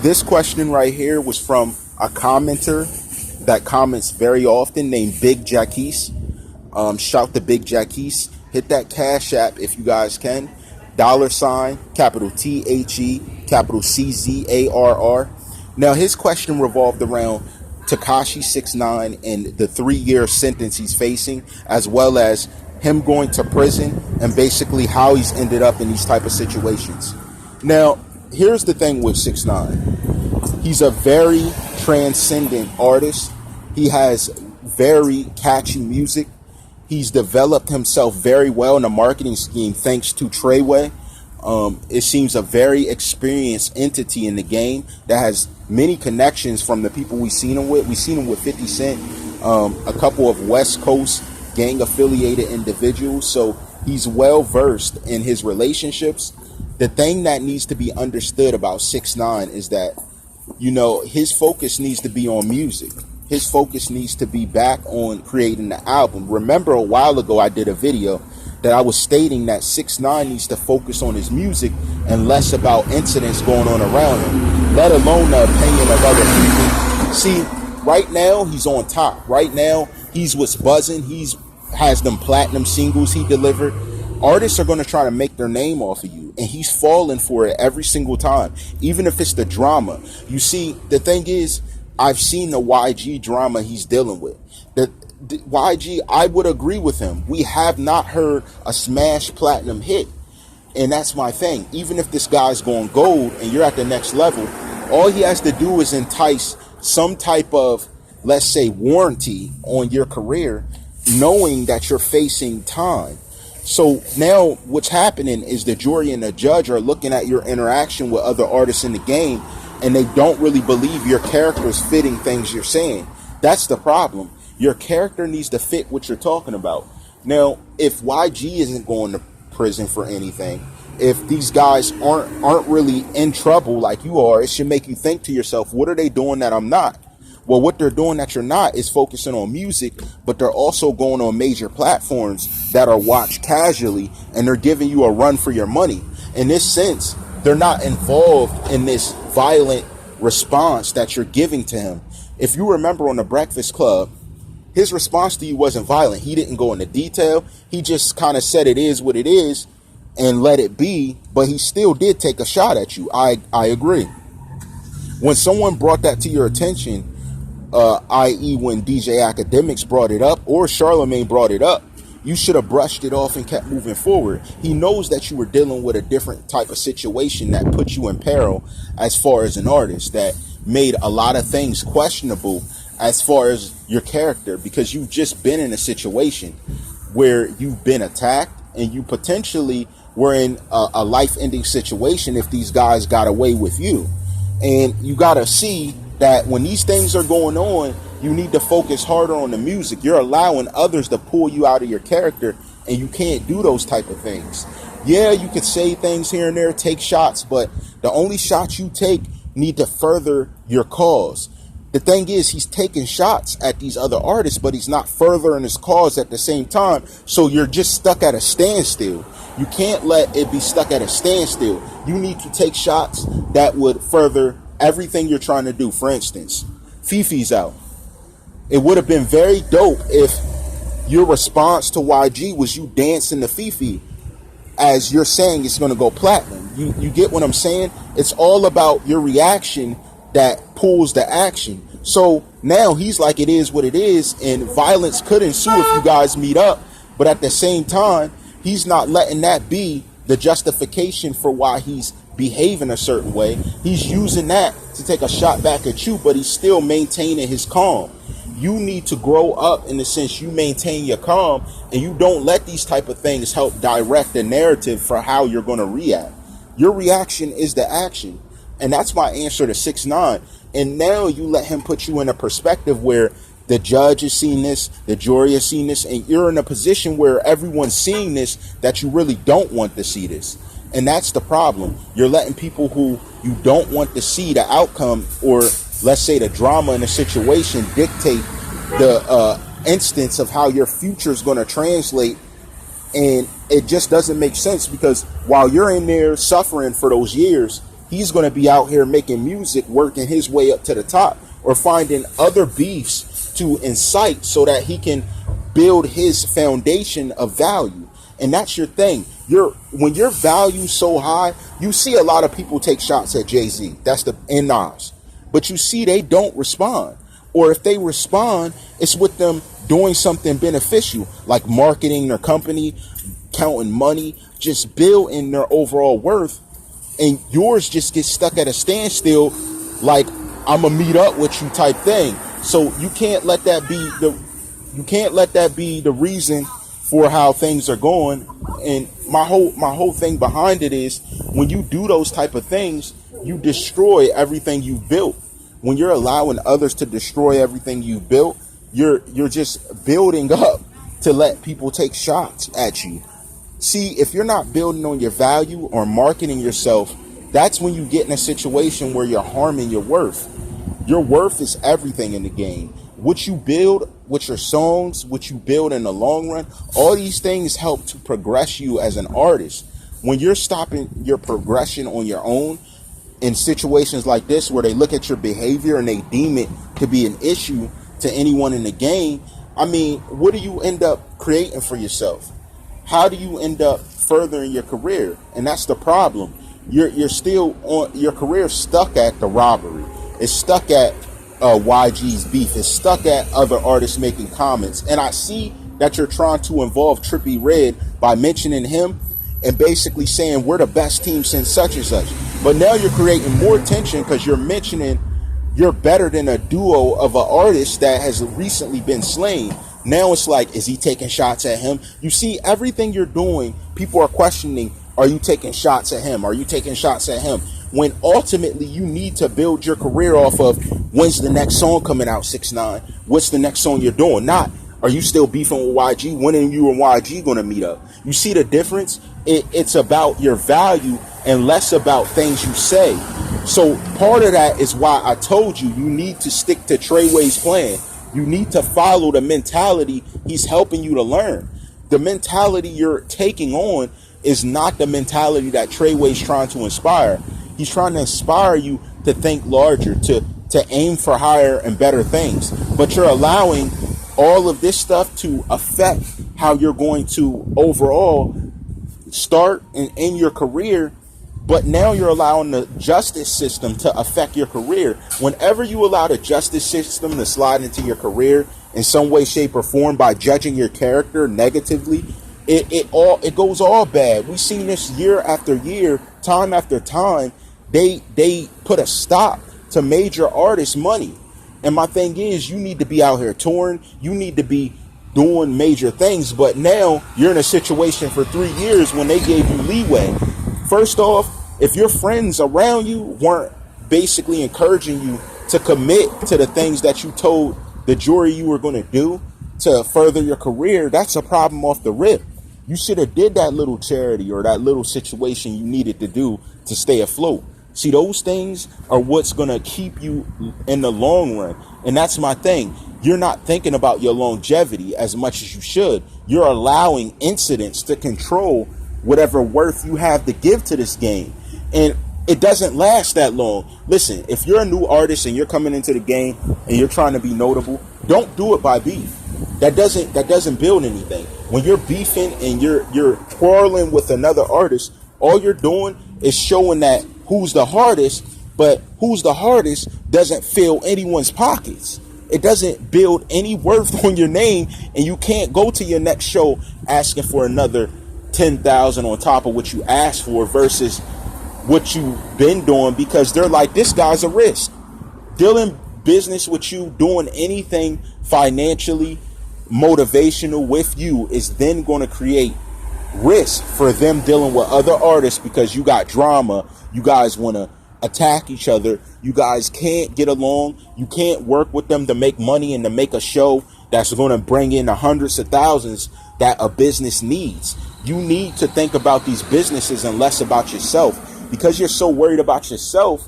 This question right here was from a commenter that comments very often named Big Jacques. Shout to Big Jacques. Hit that Cash App if you guys can. $, capital THE, capital CZARR. Now, his question revolved around Tekashi69 and the 3-year sentence he's facing, as well as him going to prison and basically how he's ended up in these type of situations. Now, here's the thing with 6ix9ine. He's a very transcendent artist. He has very catchy music. He's developed himself very well in a marketing scheme thanks to Treyway. It seems a very experienced entity in the game that has many connections from the people we've seen him with. We've seen him with 50 Cent, a couple of West Coast gang affiliated individuals. So he's well versed in his relationships. The thing that needs to be understood about 6ix9ine is that, you know, his focus needs to be on music. His focus needs to be back on creating the album. Remember, a while ago I did a video that I was stating that 6ix9ine needs to focus on his music and less about incidents going on around him, let alone the opinion of other people. See, right now he's on top. Right now he's what's buzzing. He's has them platinum singles he delivered. Artists are going to try to make their name off of you, and he's falling for it every single time, even if it's the drama. You see, the thing is, I've seen the YG drama he's dealing with. The YG, I would agree with him. We have not heard a smash platinum hit. And that's my thing. Even if this guy's going gold and you're at the next level, all he has to do is entice some type of, let's say, warranty on your career, knowing that you're facing time. So now what's happening is the jury and the judge are looking at your interaction with other artists in the game, and they don't really believe your character's fitting things you're saying. That's the problem. Your character needs to fit what you're talking about. Now, if YG isn't going to prison for anything, if these guys aren't really in trouble like you are, it should make you think to yourself, what are they doing that I'm not? Well, what they're doing that you're not is focusing on music, but they're also going on major platforms that are watched casually, and they're giving you a run for your money. In this sense, they're not involved in this violent response that you're giving to him. If you remember on The Breakfast Club, his response to you wasn't violent. He didn't go into detail. He just kind of said it is what it is and let it be, but he still did take a shot at you. I agree. When someone brought that to your attention, i.e. when DJ Academics brought it up or Charlemagne brought it up, you should have brushed it off and kept moving forward. He knows that you were dealing with a different type of situation that put you in peril as far as an artist, that made a lot of things questionable as far as your character, because you've just been in a situation where you've been attacked and you potentially were in a life-ending situation if these guys got away with you. And you got to see that when these things are going on, you need to focus harder on the music. You're allowing others to pull you out of your character, and you can't do those type of things. Yeah, you could say things here and there, take shots, but the only shots you take need to further your cause. The thing is, he's taking shots at these other artists, but he's not furthering his cause at the same time. So you're just stuck at a standstill. You can't let it be stuck at a standstill. You need to take shots that would further everything you're trying to do. For instance, Fifi's out. It would have been very dope if your response to YG was you dancing to Fifi as you're saying it's going to go platinum. You get what I'm saying? It's all about your reaction that pulls the action. So now he's like, it is what it is, and violence could ensue if you guys meet up. But at the same time, he's not letting that be the justification for why he's behaving a certain way. He's using that to take a shot back at you, but he's still maintaining his calm. You need to grow up in the sense you maintain your calm, and you don't let these type of things help direct the narrative for how you're going to react. Your reaction is the action. And that's my answer to 6ix9ine. And now you let him put you in a perspective where the judge is seeing this, the jury is seeing this, and you're in a position where everyone's seeing this that you really don't want to see this. And that's the problem. You're letting people who you don't want to see the outcome, or let's say the drama in the situation, dictate the instance of how your future is going to translate. And it just doesn't make sense, because while you're in there suffering for those years, He's going to be out here making music, working his way up to the top, or finding other beefs to incite so that he can build his foundation of value. And that's your thing. When your value's so high, you see a lot of people take shots at Jay-Z. That's and Nas. But you see they don't respond. Or if they respond, it's with them doing something beneficial, like marketing their company, counting money, just building their overall worth. And yours just gets stuck at a standstill, like I'm gonna meet up with you type thing. So you can't let that be the reason for how things are going. And my whole thing behind it is, when you do those type of things, you destroy everything you built. When you're allowing others to destroy everything you built, you're just building up to let people take shots at you. See, if you're not building on your value or marketing yourself, that's when you get in a situation where you're harming your worth. Your worth is everything in the game. What you build with your songs, what you build in the long run, all these things help to progress you as an artist. When you're stopping your progression on your own in situations like this, where they look at your behavior and they deem it to be an issue to anyone in the game, I mean, what do you end up creating for yourself? How do you end up furthering your career? And that's the problem. You're still on your career, stuck at the robbery. It's stuck at YG's beef. It's stuck at other artists making comments. And I see that you're trying to involve Trippie Redd by mentioning him and basically saying we're the best team since such and such. But now you're creating more tension because you're mentioning you're better than a duo of an artist that has recently been slain. Now it's like, is he taking shots at him? You see, everything you're doing, people are questioning, are you taking shots at him? Are you taking shots at him? When ultimately you need to build your career off of, when's the next song coming out, 6ix9ine? What's the next song you're doing? Not, are you still beefing with YG? When are you and YG going to meet up? You see the difference? It's about your value and less about things you say. So part of that is why I told you need to stick to Treyway's plan. You need to follow the mentality he's helping you to learn. The mentality you're taking on is not the mentality that Treyway's trying to inspire. He's trying to inspire you to think larger, to aim for higher and better things. But you're allowing all of this stuff to affect how you're going to overall start and end your career. But now you're allowing the justice system to affect your career. Whenever you allow the justice system to slide into your career in some way, shape, or form by judging your character negatively, it goes all bad. We've seen this year after year, time after time. They put a stop to major artists' money. And my thing is, you need to be out here touring. You need to be doing major things. But now you're in a situation for 3 years when they gave you leeway. First off, if your friends around you weren't basically encouraging you to commit to the things that you told the jury you were going to do to further your career, that's a problem off the rip. You should have did that little charity or that little situation you needed to do to stay afloat. See, those things are what's going to keep you in the long run. And that's my thing. You're not thinking about your longevity as much as you should. You're allowing incidents to control whatever worth you have to give to this game. And it doesn't last that long. Listen, if you're a new artist and you're coming into the game and you're trying to be notable, don't do it by beef. That doesn't build anything. When you're beefing and you're quarreling with another artist, all you're doing is showing that who's the hardest, but who's the hardest doesn't fill anyone's pockets. It doesn't build any worth on your name, and you can't go to your next show asking for another 10,000 on top of what you asked for versus what you've been doing, because they're like, this guy's a risk. Dealing business with you, doing anything financially motivational with you is then going to create risk for them dealing with other artists, because you got drama. You guys want to attack each other. You guys can't get along. You can't work with them to make money and to make a show that's going to bring in the hundreds of thousands that a business needs. You need to think about these businesses and less about yourself. Because you're so worried about yourself,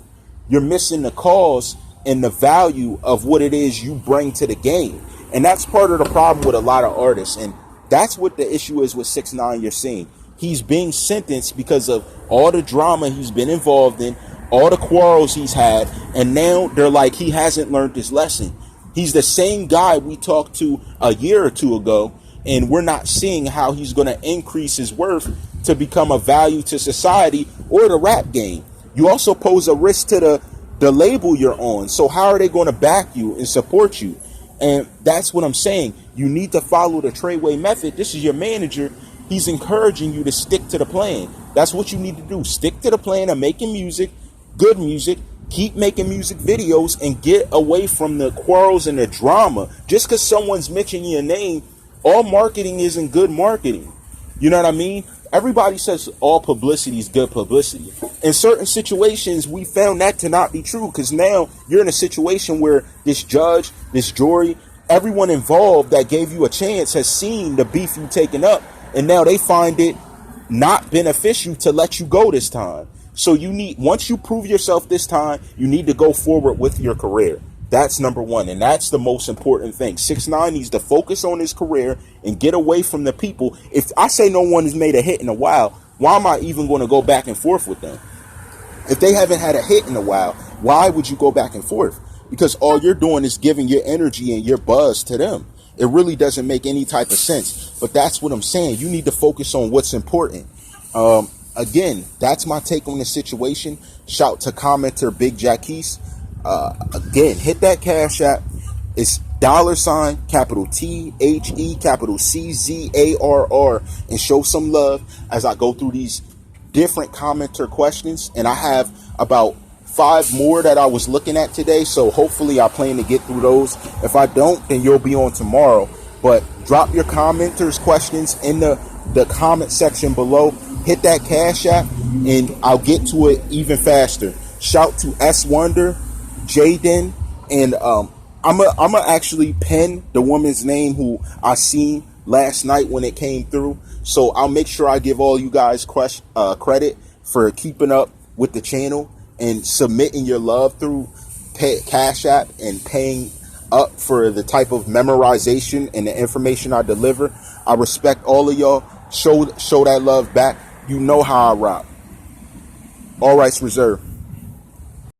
you're missing the cause and the value of what it is you bring to the game. And that's part of the problem with a lot of artists. And that's what the issue is with 6ix9ine you're seeing. He's being sentenced because of all the drama he's been involved in, all the quarrels he's had, and now they're like, he hasn't learned his lesson. He's the same guy we talked to a year or two ago, and we're not seeing how he's going to increase his worth to become a value to society or the rap game. You also pose a risk to the label you're on. So how are they going to back you and support you? And that's what I'm saying. You need to follow the Treyway method. This is your manager. He's encouraging you to stick to the plan. That's what you need to do. Stick to the plan of making music, good music. Keep making music videos and get away from the quarrels and the drama. Just because someone's mentioning your name, all marketing isn't good marketing. You know what I mean? Everybody says all publicity is good publicity. In certain situations, we found that to not be true, because now you're in a situation where this judge, this jury, everyone involved that gave you a chance has seen the beef you taken up, and now they find it not beneficial to let you go this time. So you need, once you prove yourself this time, you need to go forward with your career. That's number one, and that's the most important thing. 6ix9ine needs to focus on his career and get away from the people. If I say no one has made a hit in a while, why am I even going to go back and forth with them? If they haven't had a hit in a while, why would you go back and forth? Because all you're doing is giving your energy and your buzz to them. It really doesn't make any type of sense. But that's what I'm saying. You need to focus on what's important. Again, that's my take on the situation. Shout to commenter Big Jacques. Again, hit that Cash App. It's $ capital THE capital CZARR, and show some love as I go through these different commenter questions. And I have about 5 more that I was looking at today, so hopefully I plan to get through those. If I don't, then you'll be on tomorrow. But drop your commenters questions in the comment section below. Hit that Cash App and I'll get to it even faster. Shout to S Wonder, Jaden, and I'm gonna actually pen the woman's name who I seen last night when it came through. So I'll make sure I give all you guys credit for keeping up with the channel and submitting your love through Cash App and paying up for the type of memorization and the information I deliver. I respect all of y'all. Show that love back. You know how I rock. All rights reserved.